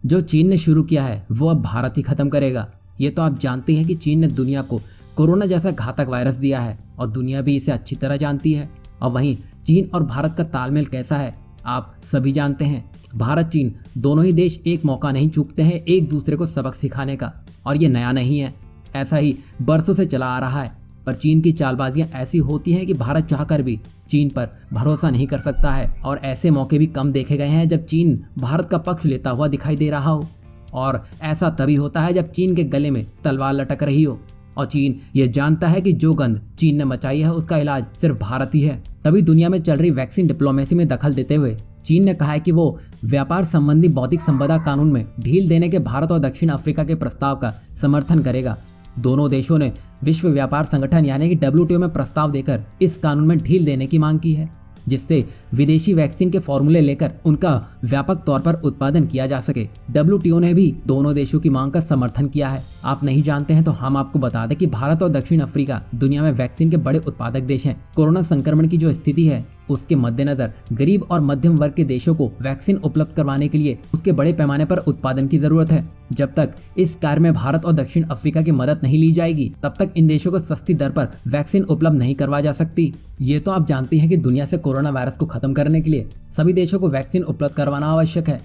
जो चीन ने शुरू किया है वो अब भारत ही खत्म करेगा। ये तो आप जानते हैं कि चीन ने दुनिया को कोरोना जैसा घातक वायरस दिया है और दुनिया भी इसे अच्छी तरह जानती है। और वहीं चीन और भारत का तालमेल कैसा है आप सभी जानते हैं। भारत चीन दोनों ही देश एक मौका नहीं चूकते हैं एक दूसरे को सबक सिखाने का, और ये नया नहीं है, ऐसा ही बरसों से चला आ रहा है। पर चीन की चालबाजियां ऐसी होती हैं कि भारत चाहकर भी चीन पर भरोसा नहीं कर सकता है, और ऐसे मौके भी कम देखे गए हैं जब चीन भारत का पक्ष लेता हुआ दिखाई दे रहा हो। और ऐसा तभी होता है जब चीन के गले में तलवार लटक रही हो और चीन ये जानता है कि जो गंध चीन ने मचाई है उसका इलाज सिर्फ भारत ही है। तभी दुनिया में चल रही वैक्सीन डिप्लोमेसी में दखल देते हुए चीन ने कहा है कि वो व्यापार संबंधी बौद्धिक संपदा कानून में ढील देने के भारत और दक्षिण अफ्रीका के प्रस्ताव का समर्थन करेगा। दोनों देशों ने विश्व व्यापार संगठन यानी कि WTO में प्रस्ताव देकर इस कानून में ढील देने की मांग की है, जिससे विदेशी वैक्सीन के फॉर्मूले लेकर उनका व्यापक तौर पर उत्पादन किया जा सके। WTO ने भी दोनों देशों की मांग का समर्थन किया है। आप नहीं जानते हैं तो हम आपको बता दें कि भारत और दक्षिण अफ्रीका दुनिया में वैक्सीन के बड़े उत्पादक देश हैं। कोरोना संक्रमण की जो स्थिति है उसके मद्देनजर गरीब और मध्यम वर्ग के देशों को वैक्सीन उपलब्ध करवाने के लिए उसके बड़े पैमाने पर उत्पादन की जरूरत है। जब तक इस कार्य में भारत और दक्षिण अफ्रीका की मदद नहीं ली जाएगी तब तक इन देशों को सस्ती दर पर वैक्सीन उपलब्ध नहीं करवा जा सकती। ये तो आप जानते हैं कि दुनिया से कोरोना वायरस को खत्म करने के लिए सभी देशों को वैक्सीन उपलब्ध करवाना आवश्यक है।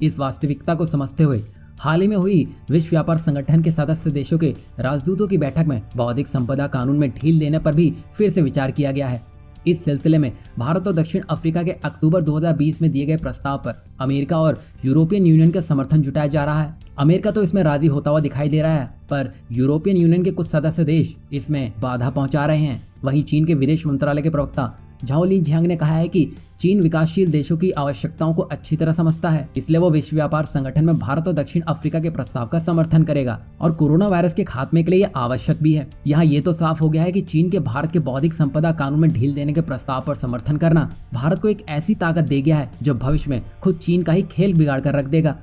इस वास्तविकता को समझते हुए हाल ही में हुई विश्व व्यापार संगठन के सदस्य देशों के राजदूतों की बैठक में बौद्धिक संपदा कानून में ढील देने पर भी फिर से विचार किया गया है। इस सिलसिले में भारत और दक्षिण अफ्रीका के अक्टूबर 2020 में दिए गए प्रस्ताव पर अमेरिका और यूरोपियन यूनियन का समर्थन जुटाया जा रहा है। अमेरिका तो इसमें राजी होता हुआ दिखाई दे रहा है, पर यूरोपियन यूनियन के कुछ सदस्य देश इसमें बाधा पहुंचा रहे हैं। वहीं चीन के विदेश मंत्रालय के प्रवक्ता झाओ लिजियांग ने कहा है कि चीन विकासशील देशों की आवश्यकताओं को अच्छी तरह समझता है, इसलिए वो विश्व व्यापार संगठन में भारत और दक्षिण अफ्रीका के प्रस्ताव का समर्थन करेगा और कोरोना वायरस के खात्मे के लिए ये आवश्यक भी है। यहाँ ये तो साफ हो गया है कि चीन के भारत के बौद्धिक संपदा कानून में ढील देने के प्रस्ताव पर समर्थन करना भारत को एक ऐसी ताकत दे गया है जो भविष्य में खुद चीन का ही खेल बिगाड़ कर रख देगा।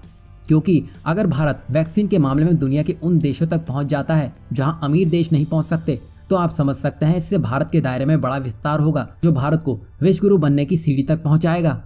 क्योंकि अगर भारत वैक्सीन के मामले में दुनिया के उन देशों तक पहुंच जाता है जहां अमीर देश नहीं पहुंच सकते, तो आप समझ सकते हैं इससे भारत के दायरे में बड़ा विस्तार होगा जो भारत को विश्व गुरु बनने की सीढ़ी तक पहुंचाएगा।